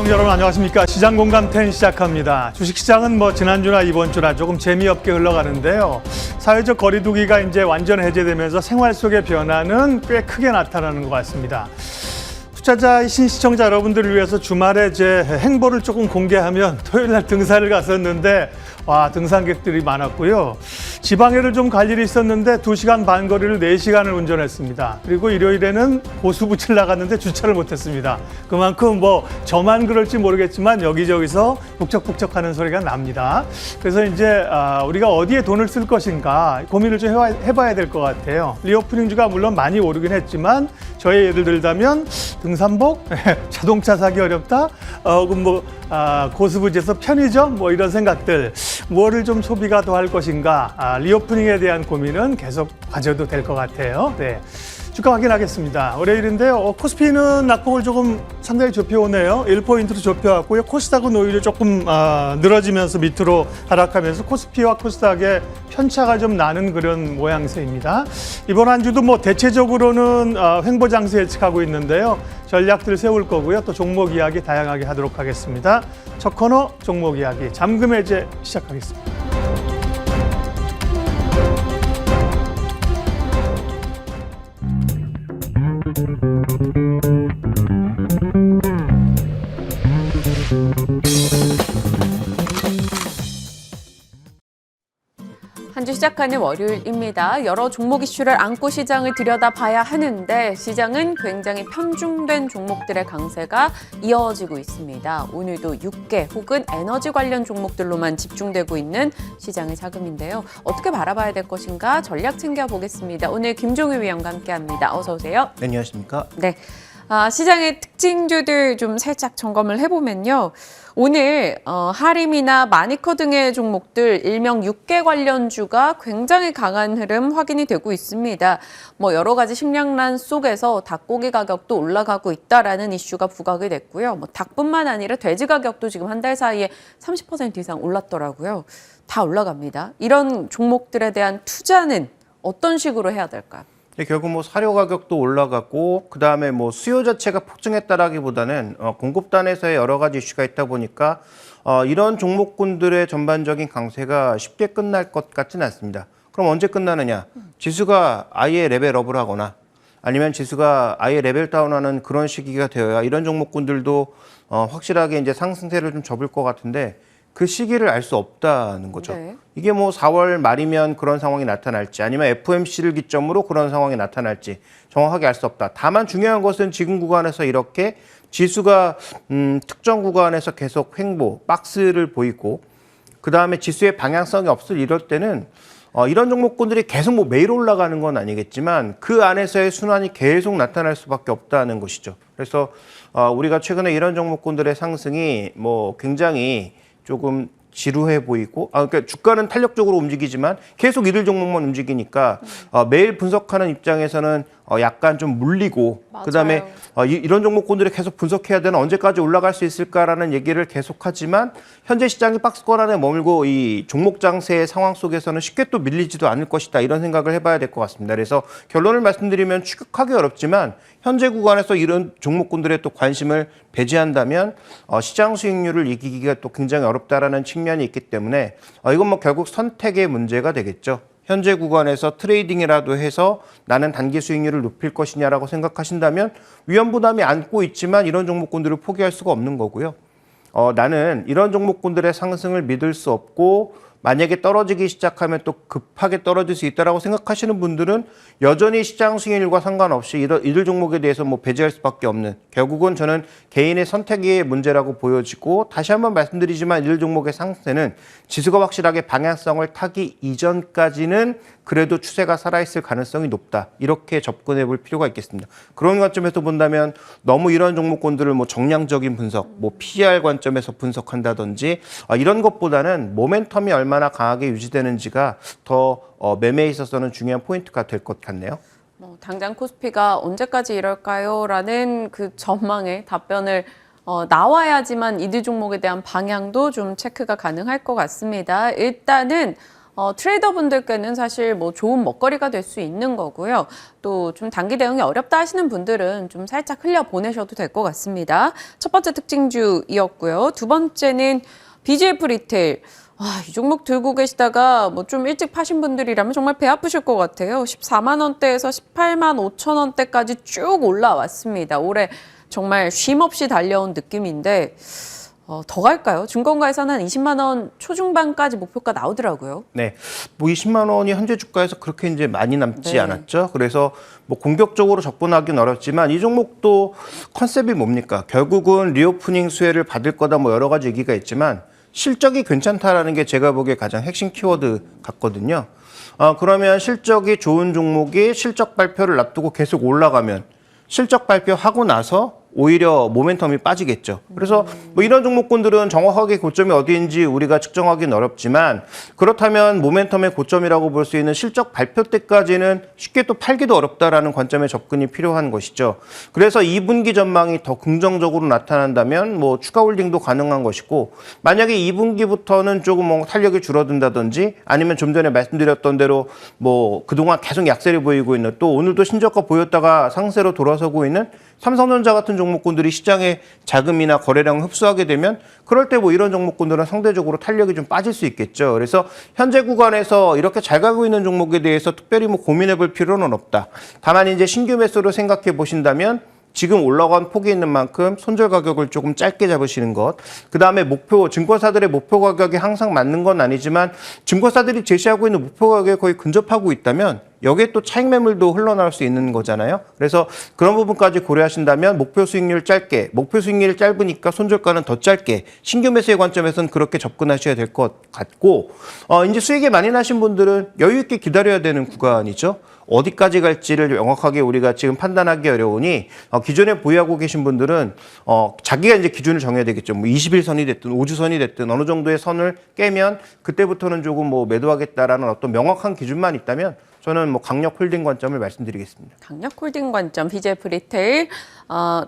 시청자 여러분 안녕하십니까. 시장공감10 시작합니다. 주식시장은 지난주나 이번주나 조금 재미없게 흘러가는데요. 사회적 거리두기가 이제 완전 해제되면서 생활 속의 변화는 꽤 크게 나타나는 것 같습니다. 투자자이신 시청자 여러분들을 위해서 주말에 제 행보를 조금 공개하면 토요일 날 등산을 갔었는데 등산객들이 많았고요. 지방에를 좀 갈 일이 있었는데 2시간 반 거리를 4시간을 운전했습니다. 그리고 일요일에는 고수 붙일 나갔는데 주차를 못했습니다. 그만큼 저만 그럴지 모르겠지만 여기저기서 북적북적하는 소리가 납니다. 그래서 이제 우리가 어디에 돈을 쓸 것인가 고민을 좀 해봐야 될 것 같아요. 리오프닝주가 물론 많이 오르긴 했지만 저의 예를 들자면 등산복, 자동차 사기 어렵다, 고수부지에서 편의점 이런 생각들 뭐를 좀 소비가 더 할 것인가 리오프닝에 대한 고민은 계속 가져도 될 것 같아요. 네. 주가 확인하겠습니다. 월요일인데요. 코스피는 낙폭을 조금 상당히 좁혀오네요. 1포인트로 좁혀왔고요. 코스닥은 오히려 조금 늘어지면서 밑으로 하락하면서 코스피와 코스닥의 편차가 좀 나는 그런 모양새입니다. 이번 한 주도 대체적으로는 횡보 장세 예측하고 있는데요. 전략들 세울 거고요. 또 종목 이야기 다양하게 하도록 하겠습니다. 첫 코너 종목 이야기 잠금 해제 시작하겠습니다. 한 주 시작하는 월요일입니다. 여러 종목 이슈를 안고 시장을 들여다봐야 하는데 시장은 굉장히 편중된 종목들의 강세가 이어지고 있습니다. 오늘도 육계 혹은 에너지 관련 종목들로만 집중되고 있는 시장의 자금인데요. 어떻게 바라봐야 될 것인가 전략 챙겨보겠습니다. 오늘 김종희 위원과 함께합니다. 어서 오세요. 네, 안녕하십니까? 네. 시장의 특징주들 좀 살짝 점검을 해보면요. 오늘 하림이나 마니커 등의 종목들 일명 육계 관련주가 굉장히 강한 흐름 확인이 되고 있습니다. 여러 가지 식량난 속에서 닭고기 가격도 올라가고 있다라는 이슈가 부각이 됐고요. 닭뿐만 아니라 돼지 가격도 지금 한 달 사이에 30% 이상 올랐더라고요. 다 올라갑니다. 이런 종목들에 대한 투자는 어떤 식으로 해야 될까요? 결국 사료 가격도 올라갔고 그다음에 수요 자체가 폭증했다라기보다는 공급단에서의 여러 가지 이슈가 있다 보니까 이런 종목군들의 전반적인 강세가 쉽게 끝날 것 같지는 않습니다. 그럼 언제 끝나느냐? 지수가 아예 레벨업을 하거나 아니면 지수가 아예 레벨 다운하는 그런 시기가 되어야 이런 종목군들도 확실하게 이제 상승세를 좀 접을 것 같은데 그 시기를 알 수 없다는 거죠. 네. 이게 4월 말이면 그런 상황이 나타날지 아니면 FOMC를 기점으로 그런 상황이 나타날지 정확하게 알 수 없다. 다만 중요한 것은 지금 구간에서 이렇게 지수가 특정 구간에서 계속 횡보, 박스를 보이고 그다음에 지수의 방향성이 없을 이럴 때는 이런 종목군들이 계속 매일 올라가는 건 아니겠지만 그 안에서의 순환이 계속 나타날 수밖에 없다는 것이죠. 그래서 우리가 최근에 이런 종목군들의 상승이 굉장히 조금 지루해 보이고, 그러니까 주가는 탄력적으로 움직이지만 계속 이들 종목만 움직이니까 매일 분석하는 입장에서는 약간 좀 물리고, 맞아요. 그다음에 이런 종목군들이 계속 분석해야 되는 언제까지 올라갈 수 있을까라는 얘기를 계속하지만 현재 시장이 박스권 안에 머물고 이 종목 장세의 상황 속에서는 쉽게 또 밀리지도 않을 것이다 이런 생각을 해봐야 될 것 같습니다. 그래서 결론을 말씀드리면 추격하기 어렵지만 현재 구간에서 이런 종목군들의 또 관심을 배제한다면 시장 수익률을 이기기가 또 굉장히 어렵다라는 측면이 있기 때문에 이건 결국 선택의 문제가 되겠죠. 현재 구간에서 트레이딩이라도 해서 나는 단기 수익률을 높일 것이냐라고 생각하신다면 위험 부담이 안고 있지만 이런 종목군들을 포기할 수가 없는 거고요. 나는 이런 종목군들의 상승을 믿을 수 없고 만약에 떨어지기 시작하면 또 급하게 떨어질 수 있다라고 생각하시는 분들은 여전히 시장 수익률과 상관없이 이들 종목에 대해서 배제할 수밖에 없는, 결국은 저는 개인의 선택의 문제라고 보여지고, 다시 한번 말씀드리지만 이들 종목의 상승세는 지수가 확실하게 방향성을 타기 이전까지는 그래도 추세가 살아있을 가능성이 높다. 이렇게 접근해 볼 필요가 있겠습니다. 그런 관점에서 본다면 너무 이런 종목군들을 정량적인 분석, PR 관점에서 분석한다든지 이런 것보다는 모멘텀이 얼마나 강하게 유지되는지가 더 매매에 있어서는 중요한 포인트가 될 것 같네요. 당장 코스피가 언제까지 이럴까요? 라는 그 전망에 답변을 나와야지만 이들 종목에 대한 방향도 좀 체크가 가능할 것 같습니다. 일단은 트레이더분들께는 사실 뭐 좋은 먹거리가 될 수 있는 거고요. 또 좀 단기 대응이 어렵다 하시는 분들은 좀 살짝 흘려 보내셔도 될 것 같습니다. 첫 번째 특징주이었고요. 두 번째는 BGF 리테일. 이 종목 들고 계시다가 뭐 좀 일찍 파신 분들이라면 정말 배 아프실 것 같아요. 14만 원대에서 18만 5천 원대까지 쭉 올라왔습니다. 올해 정말 쉼 없이 달려온 느낌인데 더 갈까요? 증권가에서는 한 20만 원 초중반까지 목표가 나오더라고요. 네, 뭐 20만 원이 현재 주가에서 그렇게 이제 많이 남지 네. 않았죠. 그래서 뭐 공격적으로 접근하기는 어렵지만 이 종목도 컨셉이 뭡니까? 결국은 리오프닝 수혜를 받을 거다 뭐 여러 가지 얘기가 있지만 실적이 괜찮다라는 게 제가 보기에 가장 핵심 키워드 같거든요. 그러면 실적이 좋은 종목이 실적 발표를 앞두고 계속 올라가면 실적 발표하고 나서 오히려 모멘텀이 빠지겠죠. 그래서 뭐 이런 종목군들은 정확하게 고점이 어디인지 우리가 측정하기는 어렵지만 그렇다면 모멘텀의 고점이라고 볼 수 있는 실적 발표 때까지는 쉽게 또 팔기도 어렵다라는 관점의 접근이 필요한 것이죠. 그래서 2분기 전망이 더 긍정적으로 나타난다면 뭐 추가 홀딩도 가능한 것이고 만약에 2분기부터는 조금 뭐 탄력이 줄어든다든지 아니면 좀 전에 말씀드렸던 대로 뭐 그동안 계속 약세를 보이고 있는 또 오늘도 신저가 보였다가 상세로 돌아서고 있는 삼성전자 같은 종목군들이 시장에 자금이나 거래량을 흡수하게 되면 그럴 때 뭐 이런 종목군들은 상대적으로 탄력이 좀 빠질 수 있겠죠. 그래서 현재 구간에서 이렇게 잘 가고 있는 종목에 대해서 특별히 뭐 고민해 볼 필요는 없다. 다만 이제 신규 매수로 생각해 보신다면 지금 올라간 폭이 있는 만큼 손절 가격을 조금 짧게 잡으시는 것. 그다음에 증권사들의 목표 가격이 항상 맞는 건 아니지만 증권사들이 제시하고 있는 목표 가격에 거의 근접하고 있다면 여기에 또 차익 매물도 흘러나올 수 있는 거잖아요. 그래서 그런 부분까지 고려하신다면 목표 수익률 짧게, 목표 수익률이 짧으니까 손절가는 더 짧게 신규 매수의 관점에서는 그렇게 접근하셔야 될 것 같고 이제 수익이 많이 나신 분들은 여유 있게 기다려야 되는 구간이죠. 어디까지 갈지를 명확하게 우리가 지금 판단하기 어려우니 기존에 보유하고 계신 분들은 자기가 이제 기준을 정해야 되겠죠. 뭐 20일선이 됐든 5주선이 됐든 어느 정도의 선을 깨면 그때부터는 조금 뭐 매도하겠다라는 어떤 명확한 기준만 있다면 저는 뭐 강력 홀딩 관점을 말씀드리겠습니다. 강력 홀딩 관점 BGF 리테일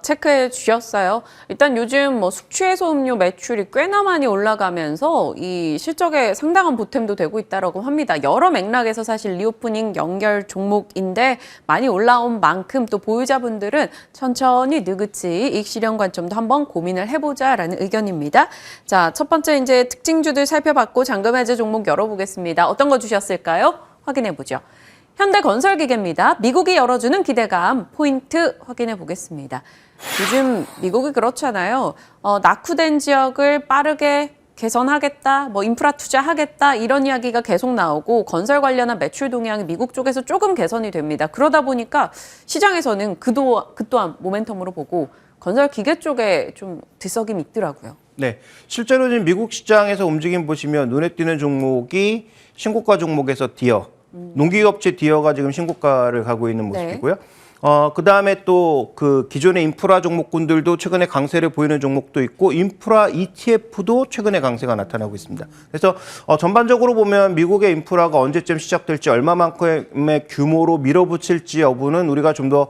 체크해 주셨어요. 일단 요즘 뭐 숙취해소 음료 매출이 꽤나 많이 올라가면서 이 실적에 상당한 보탬도 되고 있다라고 합니다. 여러 맥락에서 사실 리오프닝 연결 종목인데 많이 올라온 만큼 또 보유자분들은 천천히 느긋이 이익 실현 관점도 한번 고민을 해보자라는 의견입니다. 자, 첫 번째 이제 특징주들 살펴봤고 잔금 해제 종목 열어보겠습니다. 어떤 거 주셨을까요? 확인해 보죠. 현대건설기계입니다. 미국이 열어주는 기대감 포인트 확인해 보겠습니다. 요즘 미국이 그렇잖아요. 낙후된 지역을 빠르게 개선하겠다, 뭐 인프라 투자하겠다 이런 이야기가 계속 나오고 건설 관련한 매출 동향이 미국 쪽에서 조금 개선이 됩니다. 그러다 보니까 시장에서는 그 또한 모멘텀으로 보고 건설 기계 쪽에 좀 들썩임이 있더라고요. 네, 실제로 지금 미국 시장에서 움직임 보시면 눈에 띄는 종목이 신고가 종목에서 디어, 농기업체 디어가 지금 신고가를 가고 있는 모습이고요. 그다음에 또 그 기존의 인프라 종목군들도 최근에 강세를 보이는 종목도 있고 인프라 ETF도 최근에 강세가 나타나고 있습니다. 그래서 전반적으로 보면 미국의 인프라가 언제쯤 시작될지 얼마만큼의 규모로 밀어붙일지 여부는 우리가 좀 더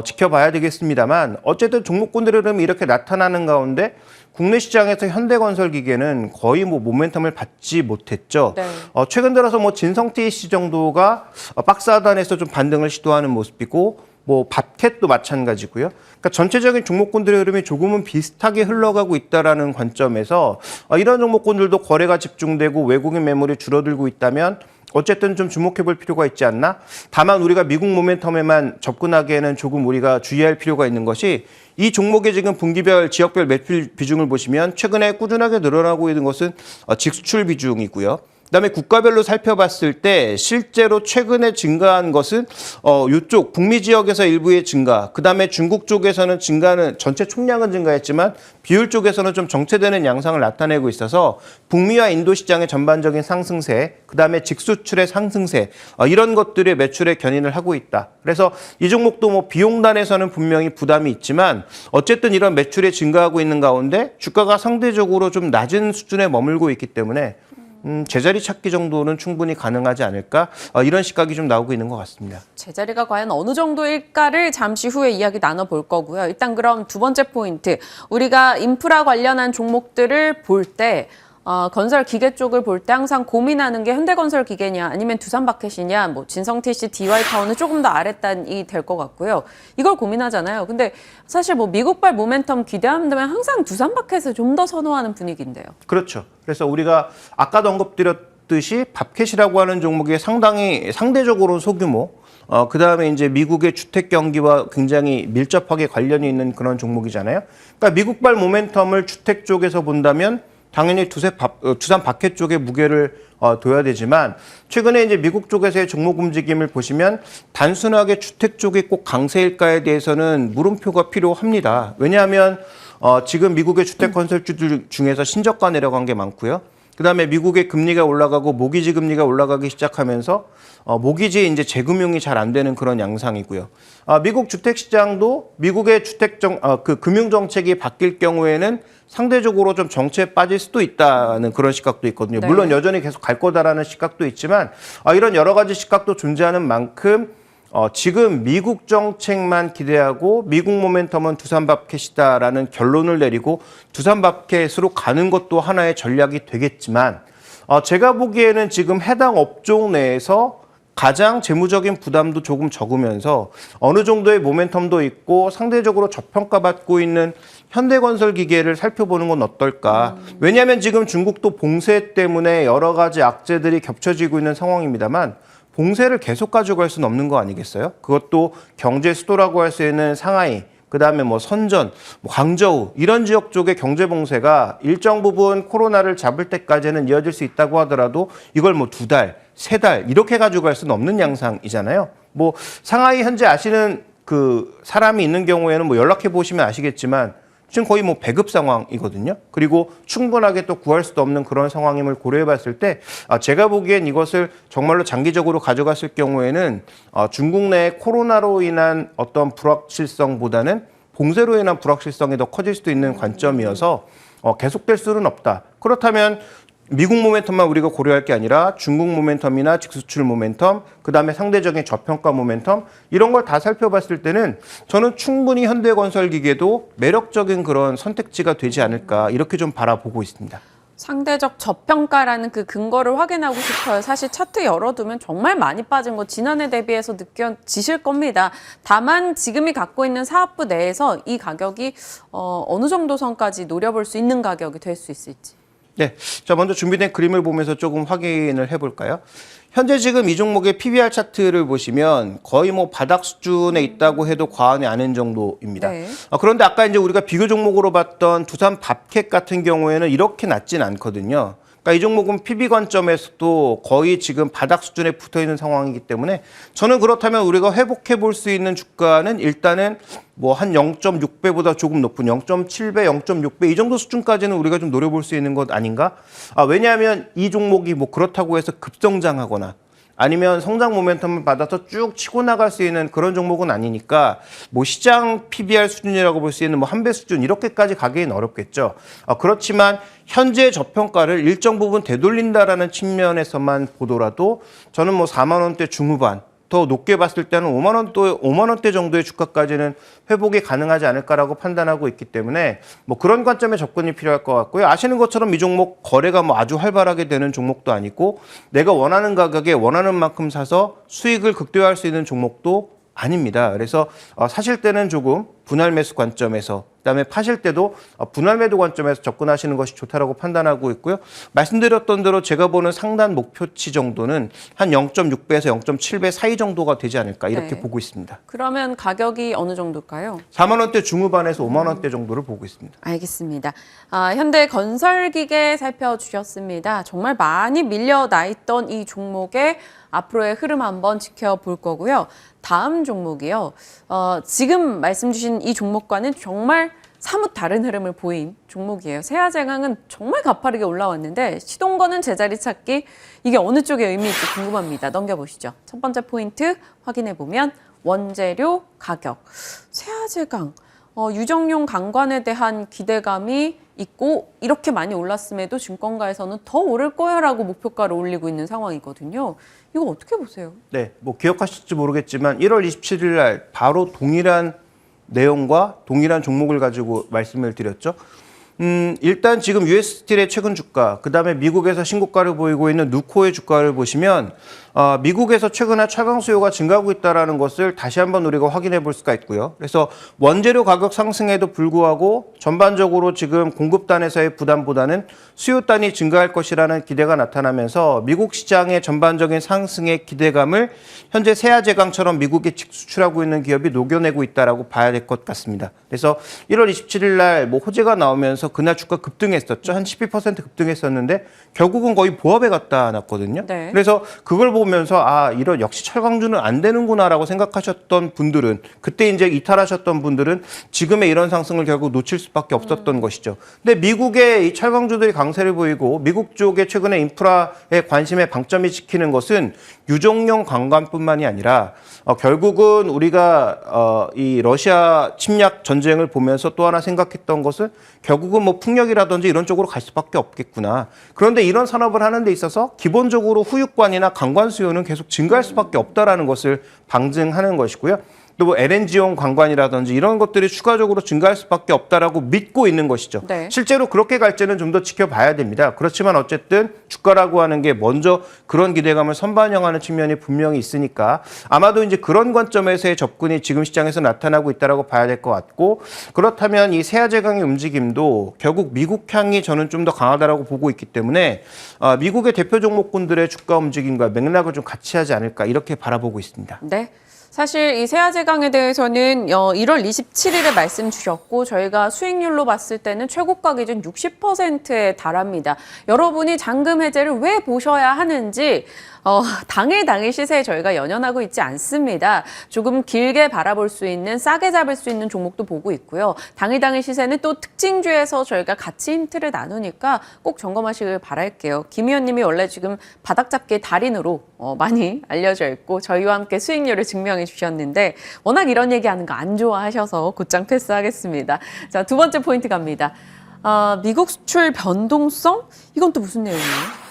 지켜봐야 되겠습니다만 어쨌든 종목군들의 흐름이 이렇게 나타나는 가운데 국내 시장에서 현대건설기계는 거의 뭐 모멘텀을 받지 못했죠. 네. 최근 들어서 뭐 진성TC 정도가 박스 하단에서 좀 반등을 시도하는 모습이고 뭐 밥캣도 마찬가지고요. 그러니까 전체적인 종목군들의 흐름이 조금은 비슷하게 흘러가고 있다라는 관점에서 이런 종목군들도 거래가 집중되고 외국인 매물이 줄어들고 있다면 어쨌든 좀 주목해 볼 필요가 있지 않나? 다만 우리가 미국 모멘텀에만 접근하기에는 조금 우리가 주의할 필요가 있는 것이 이 종목의 지금 분기별, 지역별 매출 비중을 보시면 최근에 꾸준하게 늘어나고 있는 것은 직수출 비중이고요. 그다음에 국가별로 살펴봤을 때 실제로 최근에 증가한 것은 이쪽 북미 지역에서 일부의 증가, 그다음에 중국 쪽에서는 증가는 전체 총량은 증가했지만 비율 쪽에서는 좀 정체되는 양상을 나타내고 있어서 북미와 인도 시장의 전반적인 상승세, 그다음에 직수출의 상승세 이런 것들의 매출에 견인을 하고 있다. 그래서 이 종목도 뭐 비용단에서는 분명히 부담이 있지만 어쨌든 이런 매출이 증가하고 있는 가운데 주가가 상대적으로 좀 낮은 수준에 머물고 있기 때문에 제자리 찾기 정도는 충분히 가능하지 않을까 이런 시각이 좀 나오고 있는 것 같습니다. 제자리가 과연 어느 정도일까를 잠시 후에 이야기 나눠볼 거고요. 일단 그럼 두 번째 포인트, 우리가 인프라 관련한 종목들을 볼 때 건설 기계 쪽을 볼 때 항상 고민하는 게 현대건설 기계냐 아니면 두산바켓이냐 뭐 진성TC, DY타운은 조금 더 아랫단이 될 것 같고요. 이걸 고민하잖아요. 근데 사실 뭐 미국발 모멘텀 기대한다면 항상 두산바켓을 좀 더 선호하는 분위기인데요. 그렇죠. 그래서 우리가 아까도 언급드렸듯이 밥캣이라고 하는 종목이 상대적으로 소규모, 그다음에 이제 미국의 주택 경기와 굉장히 밀접하게 관련이 있는 그런 종목이잖아요. 그러니까 미국발 모멘텀을 주택 쪽에서 본다면 당연히 두산 바켓 쪽에 무게를 둬야 되지만 최근에 이제 미국 쪽에서의 종목 움직임을 보시면 단순하게 주택 쪽이 꼭 강세일까에 대해서는 물음표가 필요합니다. 왜냐하면 지금 미국의 주택 건설주들 중에서 신저가 내려간 게 많고요. 그다음에 미국의 금리가 올라가고 모기지 금리가 올라가기 시작하면서 모기지 이제 재금융이 잘 안 되는 그런 양상이고요. 미국 주택 시장도 미국의 금융 정책이 바뀔 경우에는 상대적으로 좀 정체에 빠질 수도 있다는 그런 시각도 있거든요. 네. 물론 여전히 계속 갈 거다라는 시각도 있지만 이런 여러 가지 시각도 존재하는 만큼 지금 미국 정책만 기대하고 미국 모멘텀은 두산바켓이다라는 결론을 내리고 두산바켓으로 가는 것도 하나의 전략이 되겠지만 제가 보기에는 지금 해당 업종 내에서 가장 재무적인 부담도 조금 적으면서 어느 정도의 모멘텀도 있고 상대적으로 저평가받고 있는 현대건설 기계를 살펴보는 건 어떨까. 왜냐하면 지금 중국도 봉쇄 때문에 여러 가지 악재들이 겹쳐지고 있는 상황입니다만 봉쇄를 계속 가져갈 수는 없는 거 아니겠어요? 그것도 경제 수도라고 할 수 있는 상하이, 그다음에 뭐 선전, 뭐 광저우 이런 지역 쪽의 경제 봉쇄가 일정 부분 코로나를 잡을 때까지는 이어질 수 있다고 하더라도 이걸 뭐 2달, 3달 이렇게 가져갈 수는 없는 양상이잖아요. 뭐 상하이 현재 아시는 그 사람이 있는 경우에는 뭐 연락해 보시면 아시겠지만 지금 거의 뭐 배급 상황이거든요. 그리고 충분하게 또 구할 수도 없는 그런 상황임을 고려해 봤을 때 제가 보기엔 이것을 정말로 장기적으로 가져갔을 경우에는 중국 내 코로나로 인한 어떤 불확실성보다는 봉쇄로 인한 불확실성이 더 커질 수도 있는 관점이어서 계속될 수는 없다. 그렇다면 미국 모멘텀만 우리가 고려할 게 아니라 중국 모멘텀이나 직수출 모멘텀, 그다음에 상대적인 저평가 모멘텀 이런 걸 다 살펴봤을 때는 저는 충분히 현대건설기계도 매력적인 그런 선택지가 되지 않을까 이렇게 좀 바라보고 있습니다. 상대적 저평가라는 그 근거를 확인하고 싶어요. 사실 차트 열어두면 정말 많이 빠진 거 지난해 대비해서 느껴지실 겁니다. 다만 지금이 갖고 있는 사업부 내에서 이 가격이 어느 정도 선까지 노려볼 수 있는 가격이 될 수 있을지. 네, 자 먼저 준비된 그림을 보면서 조금 확인을 해볼까요? 현재 지금 이 종목의 PBR 차트를 보시면 거의 뭐 바닥 수준에 있다고 해도 과언이 아닌 정도입니다. 네. 그런데 아까 이제 우리가 비교 종목으로 봤던 두산 밥캣 같은 경우에는 이렇게 낮진 않거든요. 그러니까 이 종목은 PB 관점에서도 거의 지금 바닥 수준에 붙어 있는 상황이기 때문에 저는 그렇다면 우리가 회복해 볼 수 있는 주가는 일단은 뭐 한 0.6배보다 조금 높은 0.7배, 0.6배 이 정도 수준까지는 우리가 좀 노려볼 수 있는 것 아닌가? 왜냐하면 이 종목이 뭐 그렇다고 해서 급성장하거나 아니면 성장 모멘텀을 받아서 쭉 치고 나갈 수 있는 그런 종목은 아니니까 뭐 시장 PBR 수준이라고 볼 수 있는 뭐 한 배 수준 이렇게까지 가기는 어렵겠죠. 그렇지만 현재 저평가를 일정 부분 되돌린다라는 측면에서만 보더라도 저는 뭐 4만 원대 중후반 더 높게 봤을 때는 5만 원대 정도의 주가까지는 회복이 가능하지 않을까라고 판단하고 있기 때문에 뭐 그런 관점의 접근이 필요할 것 같고요. 아시는 것처럼 이 종목 거래가 뭐 아주 활발하게 되는 종목도 아니고 내가 원하는 가격에 원하는 만큼 사서 수익을 극대화할 수 있는 종목도 아닙니다. 그래서 사실 때는 조금 분할 매수 관점에서 그다음에 파실 때도 분할 매도 관점에서 접근하시는 것이 좋다라고 판단하고 있고요. 말씀드렸던 대로 제가 보는 상단 목표치 정도는 한 0.6배에서 0.7배 사이 정도가 되지 않을까 이렇게 네. 보고 있습니다. 그러면 가격이 어느 정도일까요? 4만 원대 중후반에서 5만 원대 정도를 보고 있습니다. 알겠습니다. 현대건설기계 살펴주셨습니다. 정말 많이 밀려나 있던 이 종목의 앞으로의 흐름 한번 지켜볼 거고요. 다음 종목이요. 지금 말씀 주신 이 종목과는 정말 사뭇 다른 흐름을 보인 종목이에요. 세아제강은 정말 가파르게 올라왔는데 시동거는 제자리 찾기 이게 어느 쪽에 의미일지 궁금합니다. 넘겨보시죠. 첫 번째 포인트 확인해보면 원재료 가격. 세아제강 유정용 강관에 대한 기대감이 있고 이렇게 많이 올랐음에도 증권가에서는 더 오를 거야라고 목표가를 올리고 있는 상황이거든요. 이거 어떻게 보세요? 네, 뭐 기억하실지 모르겠지만 1월 27일 날 바로 동일한 내용과 동일한 종목을 가지고 말씀을 드렸죠. 일단 지금 US 스틸의 최근 주가, 그다음에 미국에서 신고가를 보이고 있는 누코의 주가를 보시면 미국에서 최근에 철강 수요가 증가하고 있다는 것을 다시 한번 우리가 확인해 볼 수가 있고요. 그래서 원재료 가격 상승에도 불구하고 전반적으로 지금 공급단에서의 부담보다는 수요단이 증가할 것이라는 기대가 나타나면서 미국 시장의 전반적인 상승의 기대감을 현재 세아제강처럼 미국에 직수출하고 있는 기업이 녹여내고 있다라고 봐야 될 것 같습니다. 그래서 1월 27일 날 뭐 호재가 나오면서 그날 주가 급등했었죠. 한 12% 급등했었는데 결국은 거의 보합에 갖다 놨거든요. 네. 그래서 그걸 보면서 이런 역시 철강주는 안 되는구나라고 생각하셨던 분들은, 그때 이제 이탈하셨던 분들은 지금의 이런 상승을 결국 놓칠 수밖에 없었던 것이죠. 근데 미국의 이 철강주들이 강세를 보이고 미국 쪽에 최근에 인프라에 관심에 방점이 찍히는 것은 유종용 관광뿐만이 아니라 결국은 우리가 이 러시아 침략 전쟁을 보면서 또 하나 생각했던 것은 결국은 뭐 풍력이라든지 이런 쪽으로 갈 수밖에 없겠구나. 그런데 이런 산업을 하는 데 있어서 기본적으로 후유관이나 관광 수요는 계속 증가할 수밖에 없다라는 것을 방증하는 것이고요. 또 뭐 LNG용 관광이라든지 이런 것들이 추가적으로 증가할 수밖에 없다라고 믿고 있는 것이죠. 네. 실제로 그렇게 갈지는 좀 더 지켜봐야 됩니다. 그렇지만 어쨌든 주가라고 하는 게 먼저 그런 기대감을 선반영하는 측면이 분명히 있으니까 아마도 이제 그런 관점에서의 접근이 지금 시장에서 나타나고 있다라고 봐야 될 것 같고, 그렇다면 이 세아제강의 움직임도 결국 미국향이 저는 좀 더 강하다라고 보고 있기 때문에 미국의 대표 종목군들의 주가 움직임과 맥락을 좀 같이 하지 않을까 이렇게 바라보고 있습니다. 네. 사실 이 세아제강에 대해서는 1월 27일에 말씀 주셨고 저희가 수익률로 봤을 때는 최고가 기준 60%에 달합니다. 여러분이 잔금 해제를 왜 보셔야 하는지 당일 시세에 저희가 연연하고 있지 않습니다. 조금 길게 바라볼 수 있는, 싸게 잡을 수 있는 종목도 보고 있고요. 당일 시세는 또 특징주에서 저희가 같이 힌트를 나누니까 꼭 점검하시길 바랄게요. 김 의원님이 원래 지금 바닥잡기의 달인으로 많이 알려져 있고 저희와 함께 수익률을 증명해 주셨는데 워낙 이런 얘기하는 거 안 좋아하셔서 곧장 패스하겠습니다. 자, 두 번째 포인트 갑니다. 미국 수출 변동성? 이건 또 무슨 내용이에요?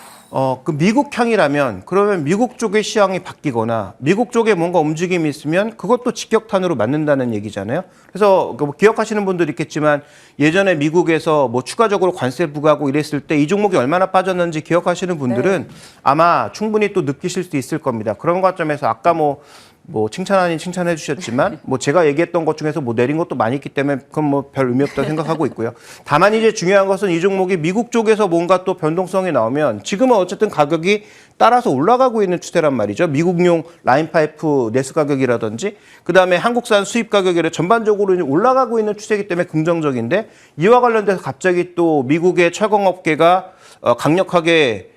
그 미국향이라면 그러면 미국 쪽의 시향이 바뀌거나 미국 쪽에 뭔가 움직임이 있으면 그것도 직격탄으로 맞는다는 얘기잖아요. 그래서 뭐 기억하시는 분들 있겠지만 예전에 미국에서 뭐 추가적으로 관세 부과하고 이랬을 때 이 종목이 얼마나 빠졌는지 기억하시는 분들은 아마 충분히 또 느끼실 수 있을 겁니다. 그런 관점에서 아까 뭐 칭찬 아닌 칭찬해 주셨지만 뭐 제가 얘기했던 것 중에서 뭐 내린 것도 많이 있기 때문에 그건 뭐 별 의미 없다고 생각하고 있고요. 다만 이제 중요한 것은 이 종목이 미국 쪽에서 뭔가 또 변동성이 나오면 지금은 어쨌든 가격이 따라서 올라가고 있는 추세란 말이죠. 미국용 라인 파이프 내수 가격이라든지 그다음에 한국산 수입 가격이 전반적으로 올라가고 있는 추세이기 때문에 긍정적인데, 이와 관련돼서 갑자기 또 미국의 철강업계가 강력하게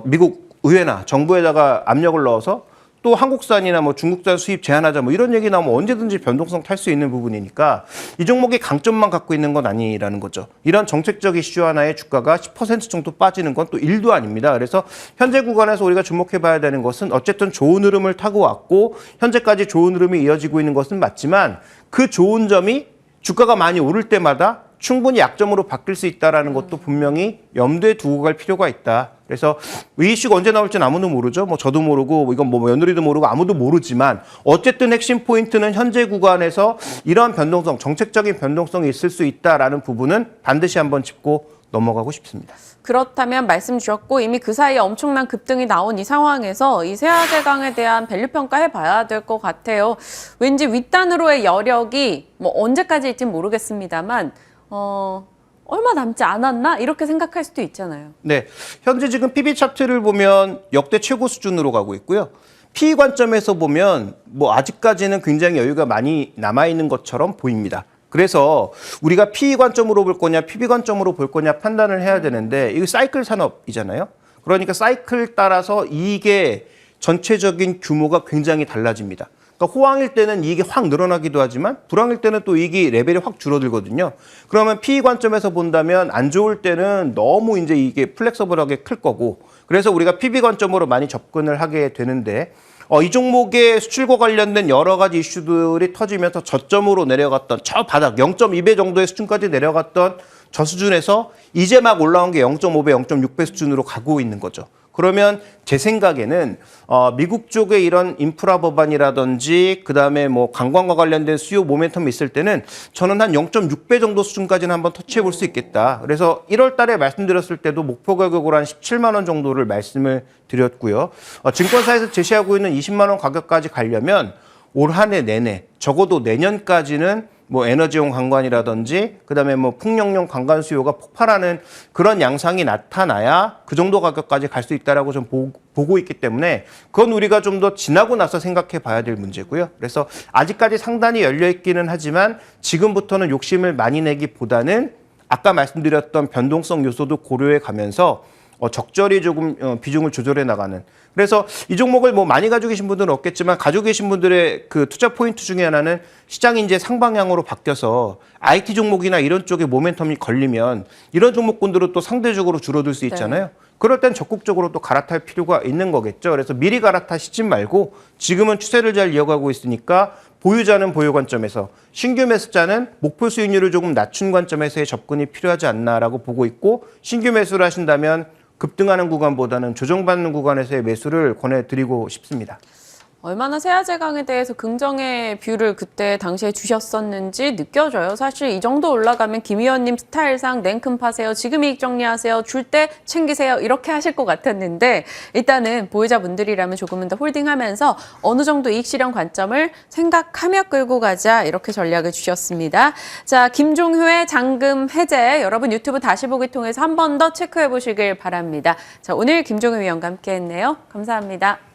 미국 의회나 정부에다가 압력을 넣어서 또 한국산이나 뭐 중국산 수입 제한하자 뭐 이런 얘기 나오면 언제든지 변동성 탈 수 있는 부분이니까 이 종목이 강점만 갖고 있는 건 아니라는 거죠. 이런 정책적 이슈 하나에 주가가 10% 정도 빠지는 건 또 일도 아닙니다. 그래서 현재 구간에서 우리가 주목해 봐야 되는 것은 어쨌든 좋은 흐름을 타고 왔고 현재까지 좋은 흐름이 이어지고 있는 것은 맞지만 그 좋은 점이 주가가 많이 오를 때마다 충분히 약점으로 바뀔 수 있다는 것도 분명히 염두에 두고 갈 필요가 있다. 그래서 이 이슈가 언제 나올지는 아무도 모르죠. 뭐 저도 모르고 이건 뭐 며느리도 모르고 아무도 모르지만 어쨌든 핵심 포인트는 현재 구간에서 이러한 변동성, 정책적인 변동성이 있을 수 있다라는 부분은 반드시 한번 짚고 넘어가고 싶습니다. 그렇다면 말씀 주셨고 이미 그 사이에 엄청난 급등이 나온 이 상황에서 이 세아제강에 대한 밸류 평가해 봐야 될 것 같아요. 왠지 윗단으로의 여력이 뭐 언제까지일지는 모르겠습니다만 얼마 남지 않았나? 이렇게 생각할 수도 있잖아요. 네, 현재 지금 PB 차트를 보면 역대 최고 수준으로 가고 있고요. PE 관점에서 보면 뭐 아직까지는 굉장히 여유가 많이 남아있는 것처럼 보입니다. 그래서 우리가 PE 관점으로 볼 거냐, PB 관점으로 볼 거냐 판단을 해야 되는데 이거 사이클 산업이잖아요. 그러니까 사이클 따라서 이익의 전체적인 규모가 굉장히 달라집니다. 그러니까 호황일 때는 이익이 확 늘어나기도 하지만 불황일 때는 또 이익이 레벨이 확 줄어들거든요. 그러면 PE 관점에서 본다면 안 좋을 때는 너무 이제 이게 플렉서블하게 클 거고, 그래서 우리가 PB 관점으로 많이 접근을 하게 되는데 이 종목의 수출과 관련된 여러 가지 이슈들이 터지면서 저점으로 내려갔던 저 바닥 0.2배 정도의 수준까지 내려갔던 저 수준에서 이제 막 올라온 게 0.5배, 0.6배 수준으로 가고 있는 거죠. 그러면 제 생각에는 미국 쪽의 이런 인프라 법안이라든지 그다음에 뭐 관광과 관련된 수요 모멘텀이 있을 때는 저는 한 0.6배 정도 수준까지는 한번 터치해 볼 수 있겠다. 그래서 1월 달에 말씀드렸을 때도 목표 가격으로 한 17만 원 정도를 말씀을 드렸고요. 증권사에서 제시하고 있는 20만 원 가격까지 가려면 올 한 해 내내 적어도 내년까지는 뭐 에너지용 관광이라든지 그다음에 뭐 풍력용 관광 수요가 폭발하는 그런 양상이 나타나야 그 정도 가격까지 갈 수 있다라고 좀 보고 있기 때문에 그건 우리가 좀 더 지나고 나서 생각해 봐야 될 문제고요. 그래서 아직까지 상단이 열려 있기는 하지만 지금부터는 욕심을 많이 내기보다는 아까 말씀드렸던 변동성 요소도 고려해 가면서 적절히 조금 비중을 조절해 나가는. 그래서 이 종목을 뭐 많이 가지고 계신 분들은 없겠지만 가지고 계신 분들의 그 투자 포인트 중에 하나는 시장이 이제 상방향으로 바뀌어서 IT 종목이나 이런 쪽에 모멘텀이 걸리면 이런 종목군들은 또 상대적으로 줄어들 수 있잖아요. 네. 그럴 땐 적극적으로 또 갈아탈 필요가 있는 거겠죠. 그래서 미리 갈아타시지 말고 지금은 추세를 잘 이어가고 있으니까 보유자는 보유 관점에서 신규 매수자는 목표 수익률을 조금 낮춘 관점에서의 접근이 필요하지 않나라고 보고 있고 신규 매수를 하신다면 급등하는 구간보다는 조정받는 구간에서의 매수를 권해드리고 싶습니다. 얼마나 세아제강에 대해서 긍정의 뷰를 그때 당시에 주셨었는지 느껴져요. 사실 이 정도 올라가면 김 의원님 스타일상 냉큼 파세요. 지금 이익 정리하세요. 줄 때 챙기세요. 이렇게 하실 것 같았는데 일단은 보유자분들이라면 조금은 더 홀딩하면서 어느 정도 이익 실현 관점을 생각하며 끌고 가자 이렇게 전략을 주셨습니다. 자, 김종효의 잔금 해제 여러분 유튜브 다시 보기 통해서 한 번 더 체크해 보시길 바랍니다. 자, 오늘 김종효 위원과 함께했네요. 감사합니다.